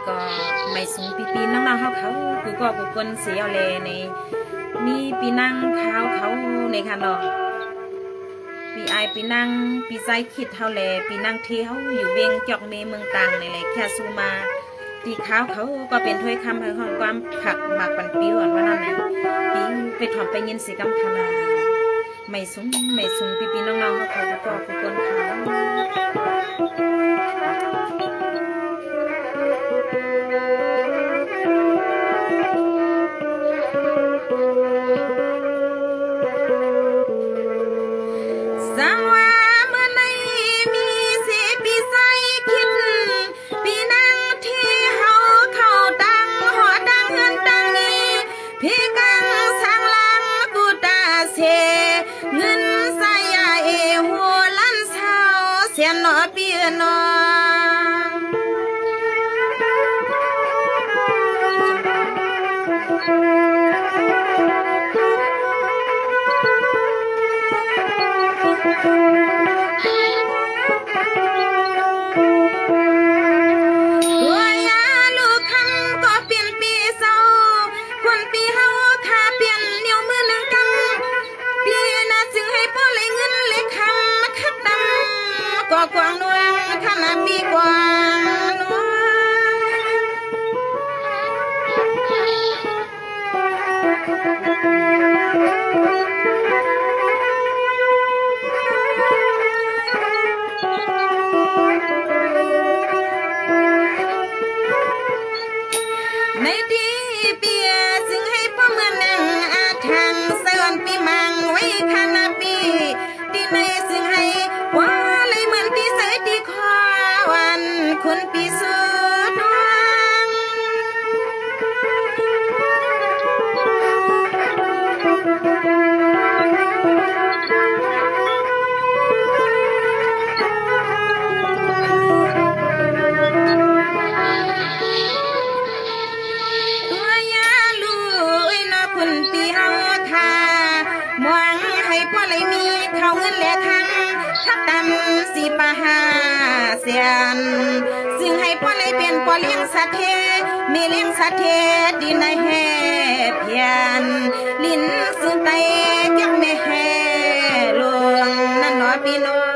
ก็ไม่สูงปีน้องๆเขากูก็กูคนเสียวเลยในมีปีนั่งเขาในค่ะเนาะปีไอปีนั่งปีไซคิดเท่าแลปีนั่งเที่ยวอยู่เวียงจอกในเมืองต่างในแหละแค่ซูมาปีเขาก็เป็นถ้วยคำของความผักหมักปันปิ้วว่านั่นไหนปีไปถอมไปยินสีกำธนาไม่สูงปีน้องๆเขาก็กูคนกวางนวลขนาดปีกวางนวลในที่เปียซึ่งให้พ่อเมืองนั่งอาทางเสื่อมปีมังไว้ขนาดปีที่ในซึ่งให้ว่าคุณปีสุดวงตัวยาลุยนอคุณปีเฮาทามองให้พ่อเลยมีเขาเงินแลทังทับตำสีปะหาเสียนซึ่งให้พ่อเลยเป็นพ่อเลี้ยงสัตว์เทมีเลี้ยงสัตว์เทดีในแห่เพียนลิ้นซึ่งไตจักไม่แห่ลวงนั่นหนอพี่น้อง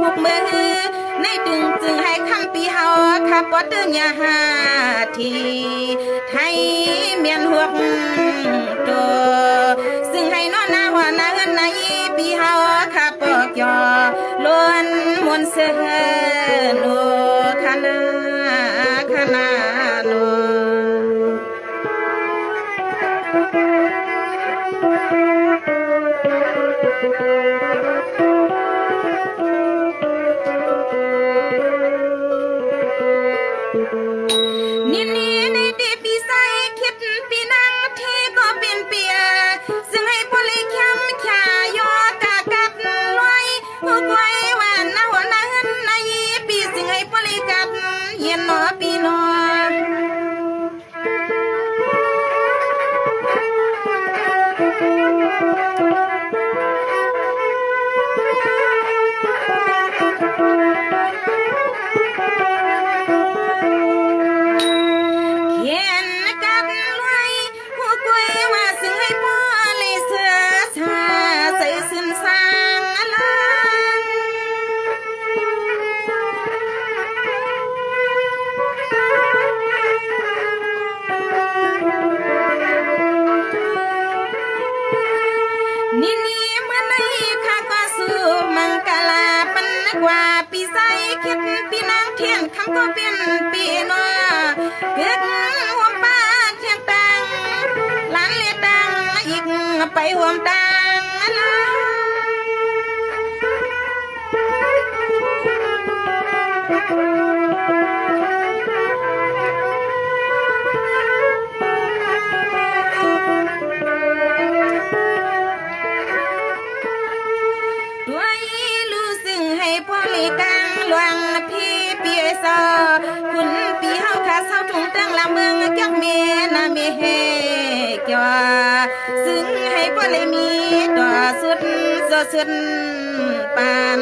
พุกมือในดึงจึงให้คำปีเฮาขับปอดเตือนยาหาทีไทยเมียนหวกตัวซึ่งให้นอนหน้าหัวหน้าเงินในปีเฮาขับปอกยอล้วนมวน เสโนคณาคณาโนนี่ในเดปีไซคิดปีนังเทก็เป็นเปียซึ่งให้พลิแคมขายอกากัดลอยหัวไว้ว่านาหัวนาเงินนายปีซึ่งให้พลิกัดเย็นหนอปีนอว่าปีไซคิดปีนางเทียนคำก็เป็นปีนัวเกิดหัวป้าเทียงตังหลานเลียตังอีกไปหัวตังคุณปีเฮาขาเศร้าถุงตั้งละเมืองจักเมนาเมเฮเกี่ยวซึ่งให้บ่เลยมีต่อสุดสุดปาน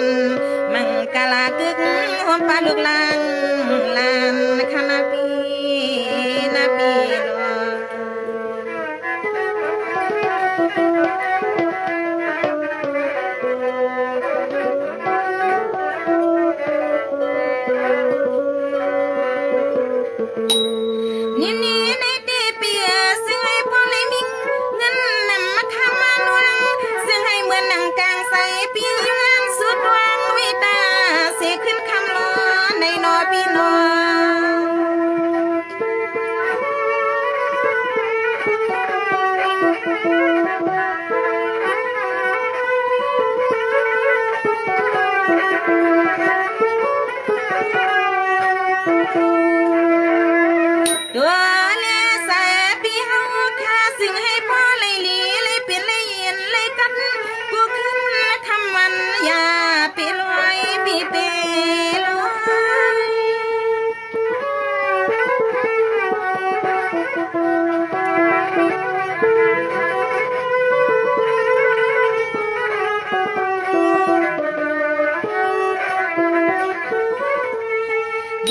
มังกะลากึกหอมปลาลูกลางลานคณะปีนาปีโลนี่ในเดเปียซึ่งให้พ่อเลยมิงเงินนำมาทำมาลวงซึ่งให้เหมือนหนังกลางใสปีงานสุดวางวิตาเสขึ้นคำล้อในนอพี่นอตัวเลี้ยสายปีเฮาค่าซึ่งให้พ่อเลยลีเลยเปลี่ยนเลยเย็นเลยกันกูขึ้นทำมันอย่าไปลอยปีเปลอย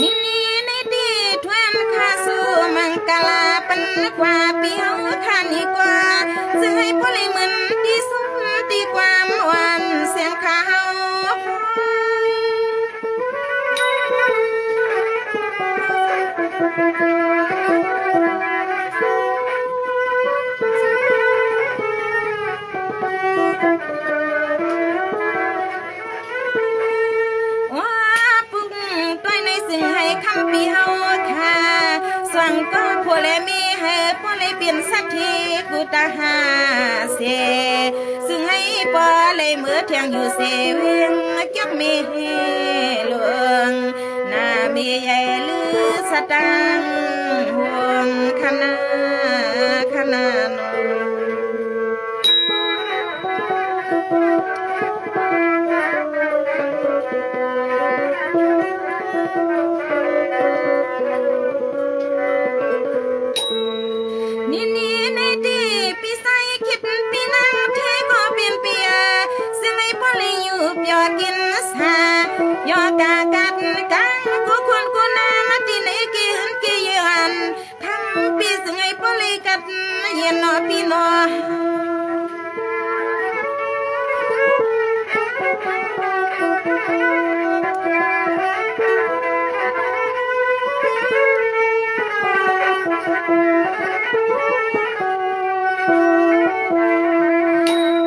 นี่ในดีทวนข้าสู่มังกลาปันกว่าปีเฮาข้านี่กว่าซึ่งให้พ่อเลยเหมือนดีสุดดีความหวานเสียงข้าเฮาซึ่งให้คำปีเฮาค่ะส่วนก็พวกเลยมีให้พวกเลยเปลี่ยนสักทีกูตาหาเสซึ่งให้พอเลยเมื่อเที่ยงอยู่เสเวียงเก็บมีหลวงหน้ามีใหญ่ลือสตังห่วงคณะโนนี่ในดีปีไซคิดปีนังเทก็เป็นเปียซึ่งให้พ่อเลยอยู่เปียกินสายอกากัดกังกูควรกูนาตีในกี่หันกี่ยันทำปีซึ่งให้พ่อเลยกัดเย็นนอปีนอ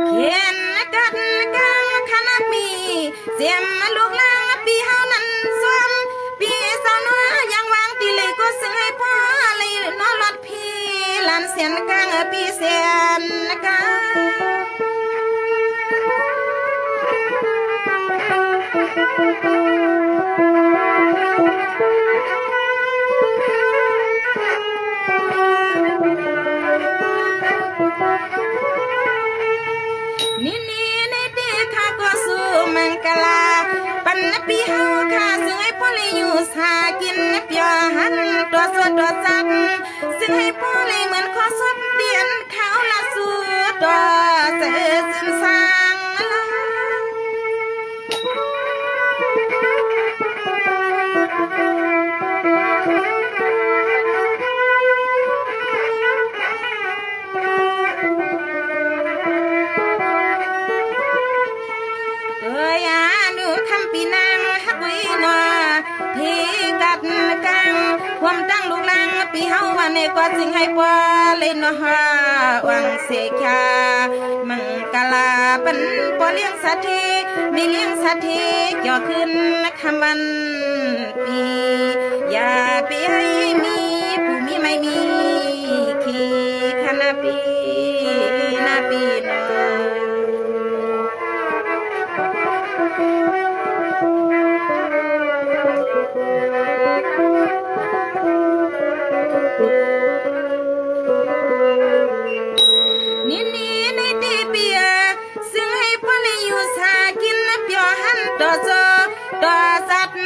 เขียนกันกังคณะปีเสียมลูกลางปี เสียนกลางปีเสียนกลางนี่ในตีข้าก็สู้มังกลาปันปีเฮาข้าซึ่งให้พ่อเลยอยู่สากินเปียหันตัวสวดตัวจับซึ่งให้พ่อเลยเหมือนขอสดเดียนเขาละสู้ตัวเสือซึ่งสร้างปีนางฮักวินอที่กัดกังความตั้งลูกลังปีเฮาวันนี้ก็จึงให้ปอเล่นฮาวังเสกามังกลาเป็นปอเลี้ยงสัตว์ที่มีเลี้ยงสัตว์ที่เกี่ยวขึ้นคำวันปีอย่าปีให้มีผู้มีไม่มีขี้คณะปีนาปีนอนี่ในตีเปียซึ่งให้พ่อเลยอยู่สากินเปียหันตัวโซตัวสัตว์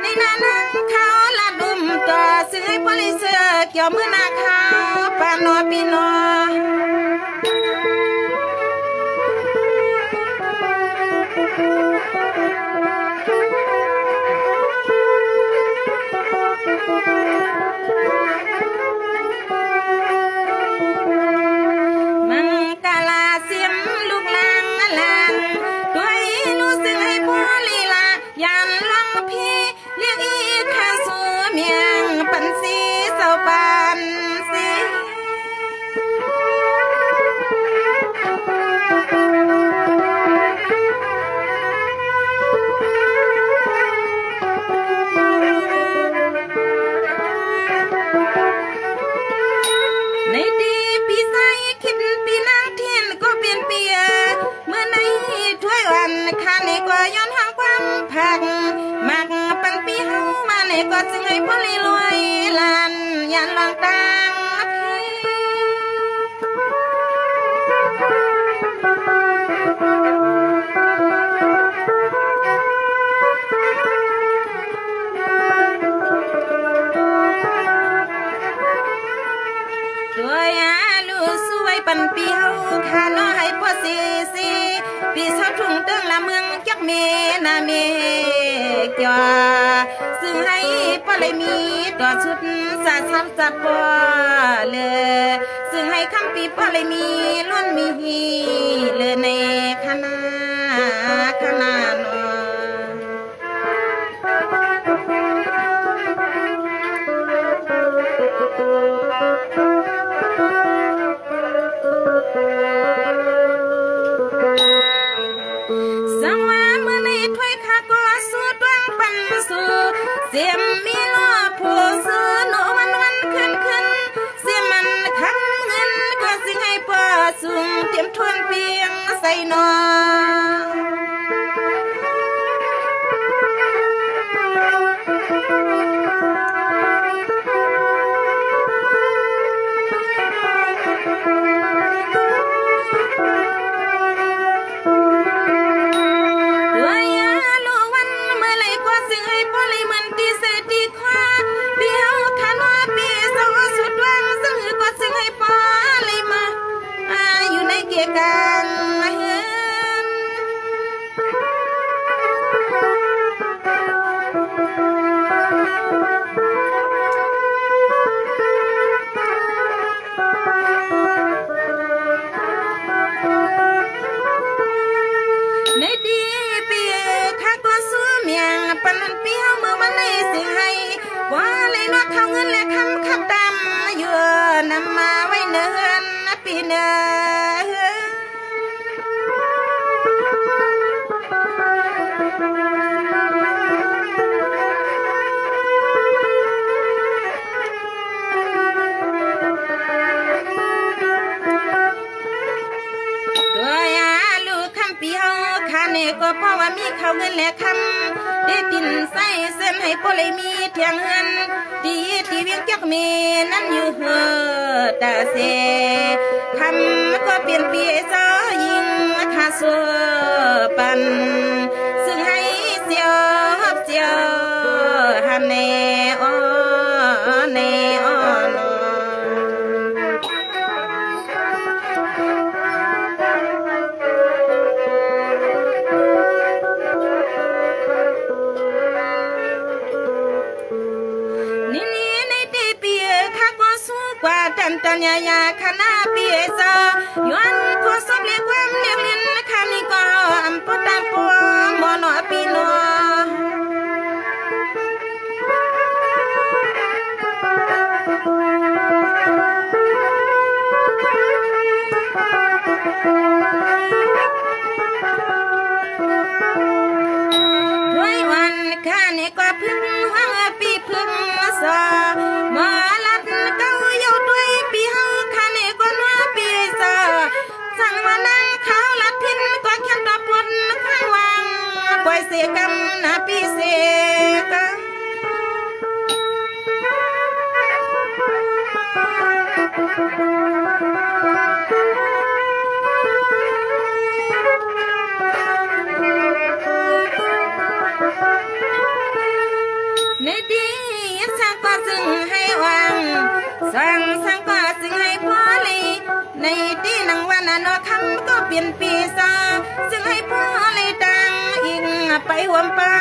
ในนานังเขาละดุมตัวซึ่งให้พ่อเลยเสือเกี่ยวมือนาเขาปานอปีนอก็จึงให้พ่อเลยรวยลานยันลองตังตัวยาลูสวยปันปีเฮาคาน้อให้พ่อซีปีเศร้าทุ่งเติงละเมืองจักเมนาเมเกี่ยวซึ่งให้พ่อเลยมีตัวชุดสาชับจับปอเลยซึ่งให้คำปีพ่อเลยมีล้วนมีเลยในคณะนอสังว่าเมื่อในถ้วยข้าก็สู้ตั้งปันสู้เสียมมีล้อผู้ซื้อโนวันขึ้นเสียมันขังเงินก็สิให้พ่อสูงเตรียมทวนเพียงใส่นอกันในดีปีข้าก็สู้เมียงปันเปียวเมื่อวันในสิให้ว่าเลยนวดเท่าเงินและคำขับดำเยือนำมาไว้เนินปีเนิน ปีเฮาคาเนี่ยก็เพราะว่ามีเขาเงินและคำได้ตินใส่เส้นให้พอเลยมีเทียงเงินดีที่เวียงจักเมนั้นอยู่เฮอตาเสคำก็เปลี่ยนปีซอยิงคาสัวปันซึ่งให้เสียวเสียวฮันเนอเนอโนกว่าตันตันยายาคณะปีเอย้อนขอสอบเรียกความเรียกเรียนคานิก็อัมปตามปัวมอนอปีนอด้วยวันข้านี่ก็พึ่งหังปีพึ่งสอมาลัดเก้าเยาด้วยปีเฮาข้านี่ก็นัวปีสอสั่งมานั่งข้าวลัดพินก็แค่ตะปนข้างวังปล่อยเสียกำนาปีเสียกำในที่สังก็ซึ่งให้วังสังก็ซึ่งให้พอเลยในที่นังวันนอคำก็เปลี่ยนปีซาซึ่งให้พอเลยดังอิงไปหวมปา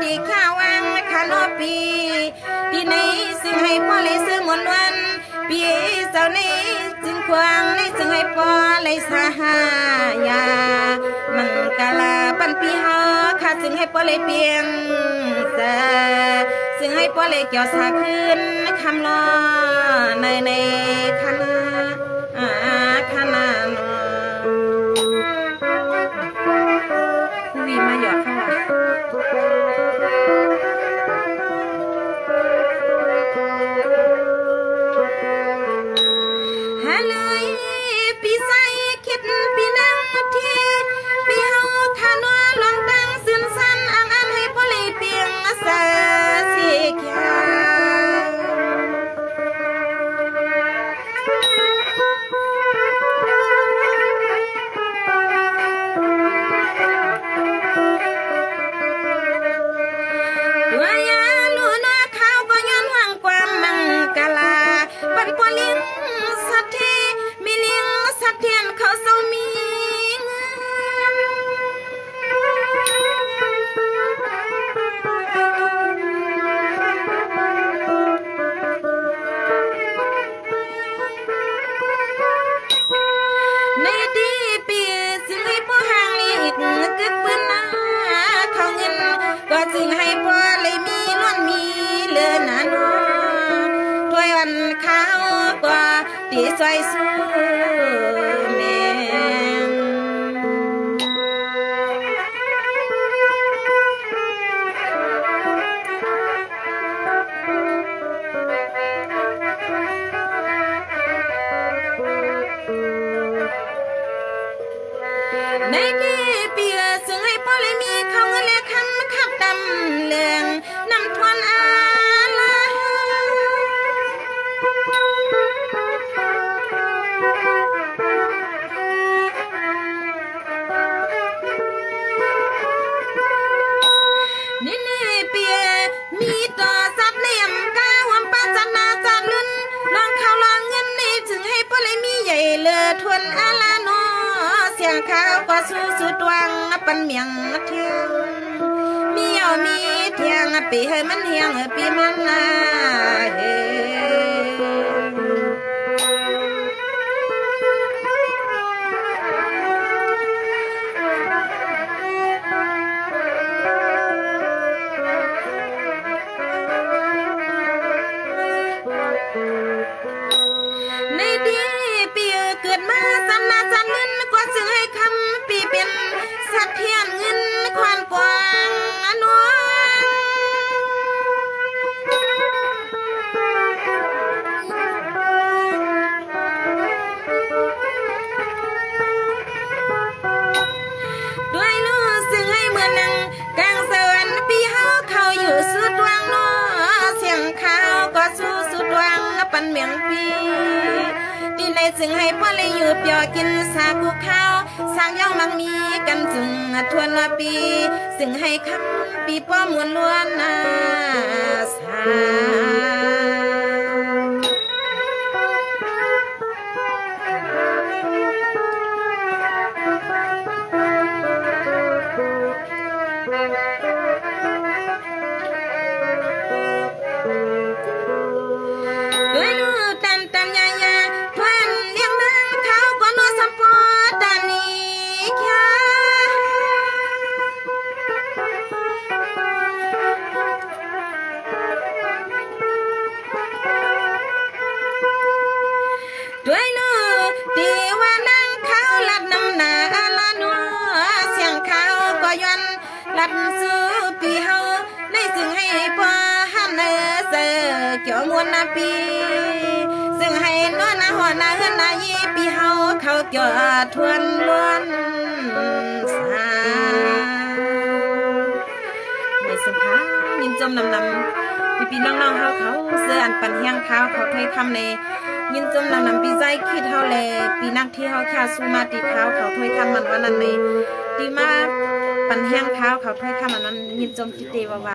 ดีข้าวังคาโนปีปีไหนซึ่งให้พ่อเลยซื้อมนวันปีเจ้านี้จึงควางในซึ่งให้พ่อเลยสหายามังกาลาปันปีฮอข้าซึ่งให้พ่อเลยเปียงเสซึ่งให้พ่อเลยเกี่ยวสาขึ้นคำล้อในคณะคณะนอผู้วีมาหยอดเข้าว่าปีใส่คิดปีนั่งทีปีเฮาทานวลองดังซึนสันอังให้พอเลยเปียงสาสิแค่ตัวยาลูนาข้าวก็ย้อนหวังความมังกาลาปันปอลิงสัตเทมีเลี้ยงสัตเทียนเขาเศร้ามีในที่ปีซึ่งให้พ่อห่างลีกกึกปืนหน้าเขาเงินก็จึงให้พ่อเลยมีล้วนมีเลือนานถ้วยวันข้าวกว่าตีสวยสู้แม่ในที่ปีซึ่งให้พ่อเลยมีเขาเงินและคำขับดำเลืองนำทวนอาลานี่เปียมีต่อสัตว์เนียมกาวัมปาจันนาจันลุนลองข้าวลองเงินนี่ถึงให้พ่อเลยมีใหญ่เลือทวนอาลาโนเสียงข้าวก็สู้สุดวังปันเมียงเทียงมีเอามีเทียงปีให้มันเฮียงปีมันลาเฮในที่ปีเกิดมา เทียนเงินควานกวางนวด้วยนู้ซึ่งให้เมื่อนังกลางสวรรค์ปีเฮาเขาอยู่สุดวังนอเสียงข้าวก็สู้สุดวังปันเมียงปีดีในซึ่งให้พ่อเลยอยู่เปียกินสากุข้าวสร้างย่องมังมีกันจึงทวนละปีซึ่งให้คำปีป้อมวนล้วนนาสาด้วยลูกตันตันยายาทวนเลี้ยงนางเขาก็นอสัมปอดานีแค่ด้วยลูกดีว่านางเขาลัดน้ำหนาละนัวเสียงเขาก็ย้อนลัดสู้ปีเฮาในซึ่งให้พ่อหันเนเสอเกี่ยวมวนนาปีซึ่งให้นวนาหัวนาเฮือนนายีปีเฮาเขาเกี่ยวทวนล้วนสาในสภายินจมนำพี่น้องๆเขาเสื้ออันปันเฮียงเขาถ้อยคำในยินจมนำปีใจคิดเฮาแลปีนักที่เฮาแค่สู้มาตีเขาถ้อยคำมันว่านั้นในดีมาปันเฮียงเขาถ้อยคำมันนั้นยินจมคิดเตว่า